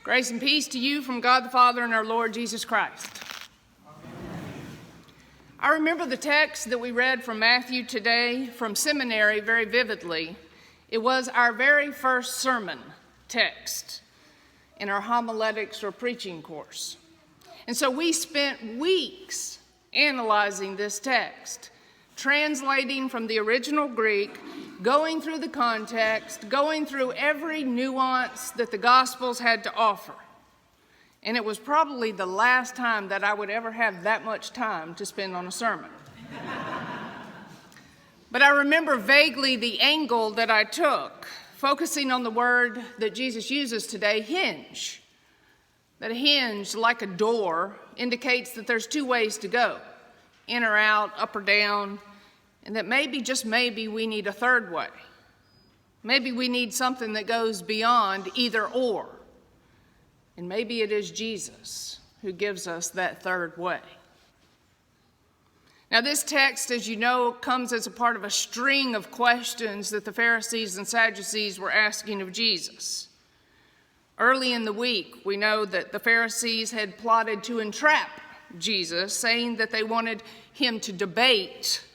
Grace and peace to you from God the Father and our Lord Jesus Christ. Amen. I remember the text that we read from Matthew today from seminary very vividly. It was our very first sermon text in our homiletics or preaching course. And so we spent weeks analyzing this text, translating from the original Greek, going through the context, going through every nuance that the Gospels had to offer. And it was probably the last time that I would ever have that much time to spend on a sermon. But I remember vaguely the angle that I took, focusing on the word that Jesus uses today, hinge. That a hinge, like a door, indicates that there's two ways to go, in or out, up or down, and that maybe, just maybe, we need a third way. Maybe we need something that goes beyond either or. And maybe it is Jesus who gives us that third way. Now, this text, as you know, comes as a part of a string of questions that the Pharisees and Sadducees were asking of Jesus. Early in the week, we know that the Pharisees had plotted to entrap Jesus, saying that they wanted him to debate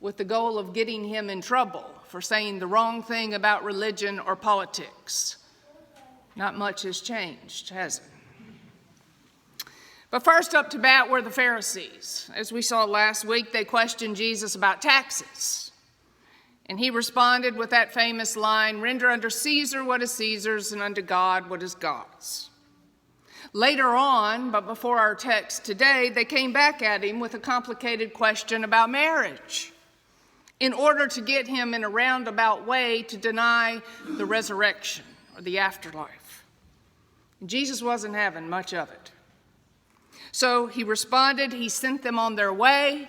with the goal of getting him in trouble for saying the wrong thing about religion or politics. Not much has changed, has it? But first up to bat were the Pharisees. As we saw last week, they questioned Jesus about taxes. And he responded with that famous line, "Render unto Caesar what is Caesar's, and unto God what is God's." Later on, but before our text today, they came back at him with a complicated question about marriage, in order to get him in a roundabout way to deny the resurrection or the afterlife. And Jesus wasn't having much of it. So he responded, he sent them on their way,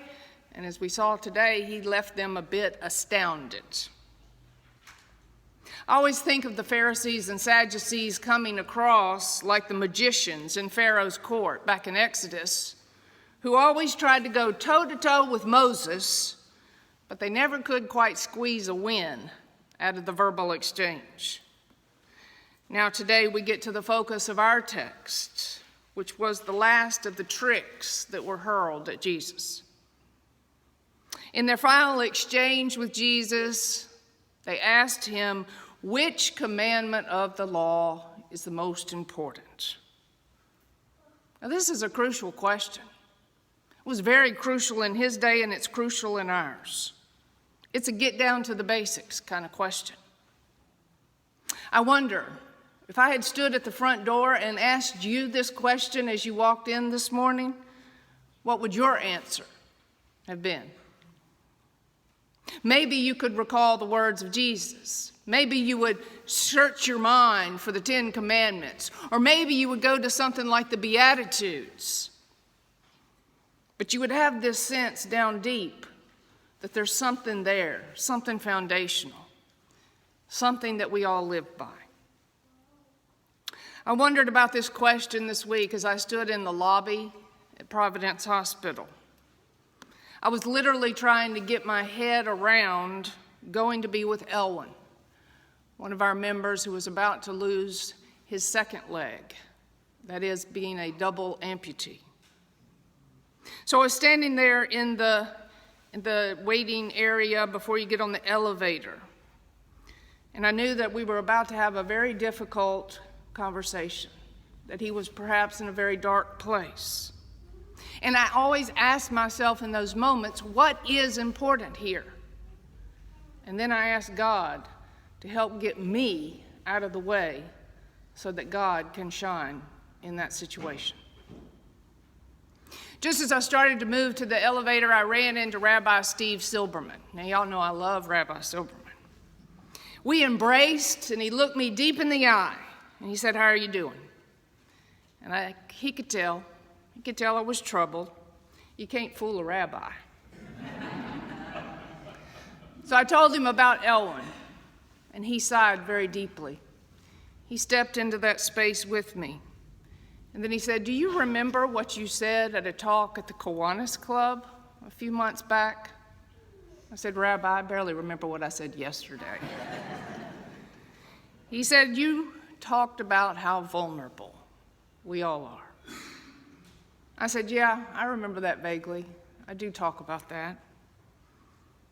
and as we saw today, he left them a bit astounded. I always think of the Pharisees and Sadducees coming across like the magicians in Pharaoh's court back in Exodus, who always tried to go toe-to-toe with Moses, but they never could quite squeeze a win out of the verbal exchange. Now today we get to the focus of our text, which was the last of the tricks that were hurled at Jesus. In their final exchange with Jesus, they asked him, which commandment of the law is the most important? Now this is a crucial question. It was very crucial in his day, and it's crucial in ours. It's a get down to the basics kind of question. I wonder, if I had stood at the front door and asked you this question as you walked in this morning, what would your answer have been? Maybe you could recall the words of Jesus. Maybe you would search your mind for the 10 Commandments. Or maybe you would go to something like the Beatitudes. But you would have this sense down deep that there's something there, something foundational, something that we all live by. I wondered about this question this week as I stood in the lobby at Providence Hospital. I was literally trying to get my head around going to be with Elwin, one of our members who was about to lose his second leg, that is, being a double amputee. So I was standing there in the waiting area before you get on the elevator, and I knew that we were about to have a very difficult conversation, that he was perhaps in a very dark place. And I always ask myself in those moments, what is important here? And then I ask God to help get me out of the way so that God can shine in that situation. Just as I started to move to the elevator, I ran into Rabbi Steve Silberman. Now, y'all know I love Rabbi Silberman. We embraced, and he looked me deep in the eye, and he said, "How are you doing?" And he could tell. He could tell I was troubled. You can't fool a rabbi. So I told him about Elwin, and he sighed very deeply. He stepped into that space with me. And then he said, "Do you remember what you said at a talk at the Kiwanis Club a few months back?" I said, "Rabbi, I barely remember what I said yesterday." He said, "You talked about how vulnerable we all are. I said, yeah, I remember that vaguely. I do talk about that.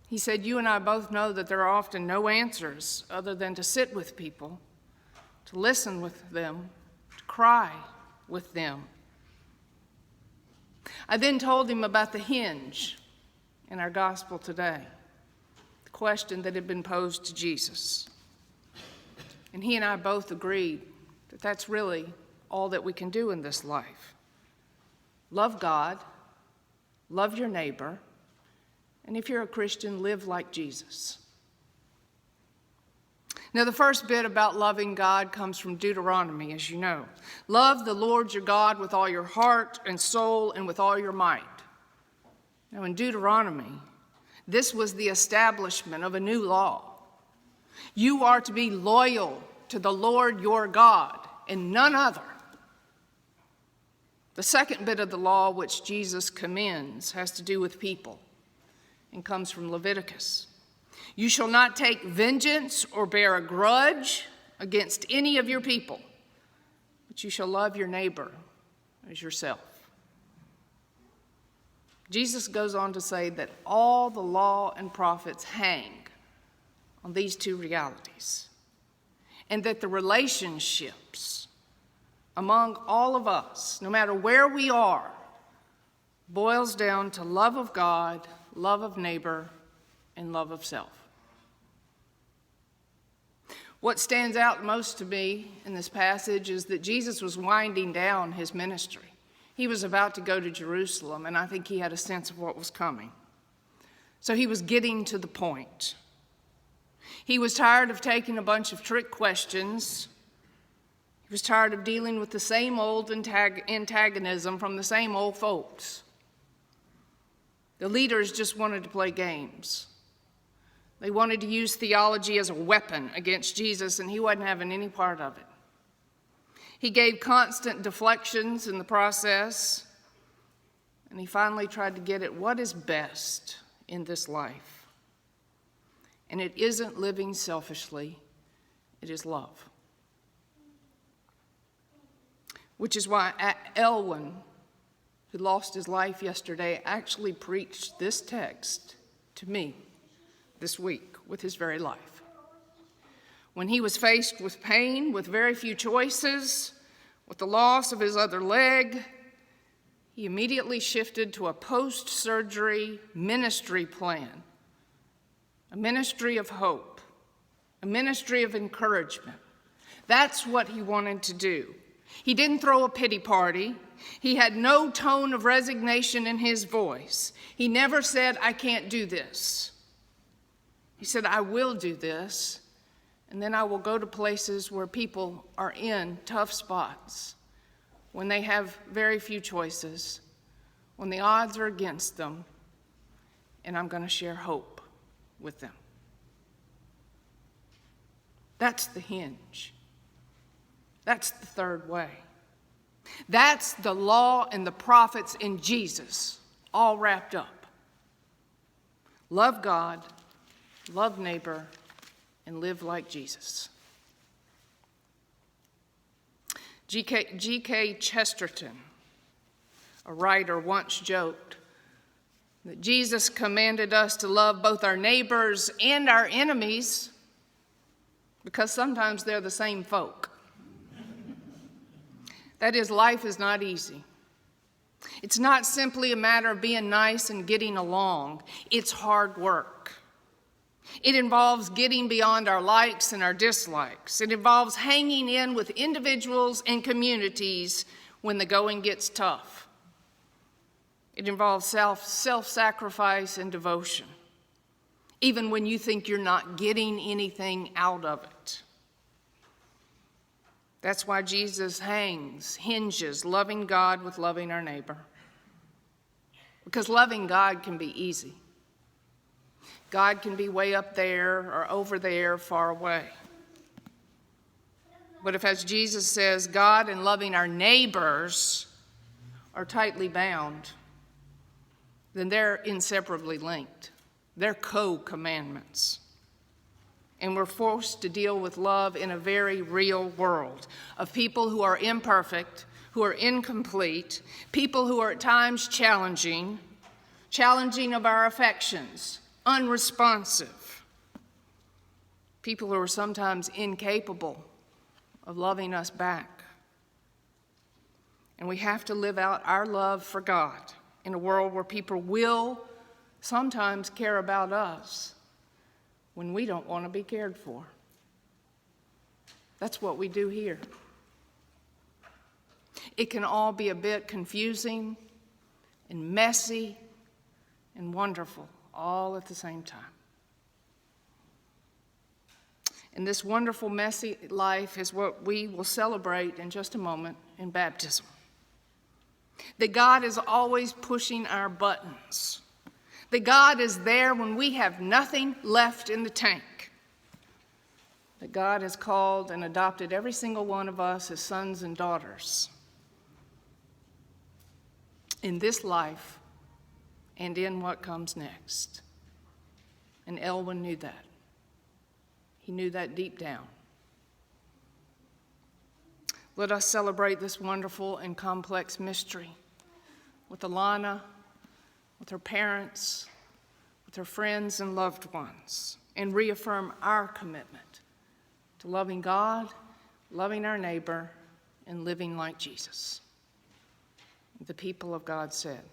He said, you and I both know that there are often no answers other than to sit with people, to listen with them, to cry with them. I then told him about the hinge in our gospel today, the question that had been posed to Jesus. And he and I both agreed that that's really all that we can do in this life. Love God, love your neighbor, and if you're a Christian, live like Jesus. Now, the first bit about loving God comes from Deuteronomy, as you know. Love the Lord your God with all your heart and soul and with all your might. Now, in Deuteronomy, this was the establishment of a new law. You are to be loyal to the Lord your God and none other. The second bit of the law which Jesus commends has to do with people and comes from Leviticus. You shall not take vengeance or bear a grudge against any of your people, but you shall love your neighbor as yourself. Jesus goes on to say that all the law and prophets hang on these two realities, and that the relationships among all of us, no matter where we are, boils down to love of God, love of neighbor, and love of self. What stands out most to me in this passage is that Jesus was winding down his ministry. He was about to go to Jerusalem, and I think he had a sense of what was coming. So he was getting to the point. He was tired of taking a bunch of trick questions. He was tired of dealing with the same old antagonism from the same old folks. The leaders just wanted to play games. They wanted to use theology as a weapon against Jesus, and he wasn't having any part of it. He gave constant deflections in the process, and he finally tried to get at what is best in this life. And it isn't living selfishly, it is love. Which is why Elwin, who lost his life yesterday, actually preached this text to me this week with his very life. When he was faced with pain, with very few choices, with the loss of his other leg, he immediately shifted to a post-surgery ministry plan, a ministry of hope, a ministry of encouragement. That's what he wanted to do. He didn't throw a pity party. He had no tone of resignation in his voice. He never said, I can't do this. He said, I will do this, and then I will go to places where people are in tough spots, when they have very few choices, when the odds are against them, and I'm going to share hope with them. That's the hinge. That's the third way. That's the law and the prophets in Jesus, all wrapped up. Love God, love neighbor, and live like Jesus. G.K. Chesterton, a writer, once joked that Jesus commanded us to love both our neighbors and our enemies because sometimes they're the same folk. That is, life is not easy. It's not simply a matter of being nice and getting along. It's hard work. It involves getting beyond our likes and our dislikes. It involves hanging in with individuals and communities when the going gets tough. It involves self-sacrifice and devotion, even when you think you're not getting anything out of it. That's why Jesus hinges loving God with loving our neighbor. Because loving God can be easy. God can be way up there or over there, far away. But if, as Jesus says, God and loving our neighbors are tightly bound, then they're inseparably linked. They're co-commandments. and we're forced to deal with love in a very real world of people who are imperfect, who are incomplete, people who are at times challenging of our affections, unresponsive, people who are sometimes incapable of loving us back. And we have to live out our love for God in a world where people will sometimes care about us when we don't want to be cared for. That's what we do here. It can all be a bit confusing and messy and wonderful all at the same time. And this wonderful, messy life is what we will celebrate in just a moment in baptism. That God is always pushing our buttons. That God is there when we have nothing left in the tank. That God has called and adopted every single one of us as sons and daughters in this life and in what comes next. And Elwin knew that. He knew that deep down. Let us celebrate this wonderful and complex mystery with Alana, with her parents, with her friends and loved ones, and reaffirm our commitment to loving God, loving our neighbor, and living like Jesus. The people of God said,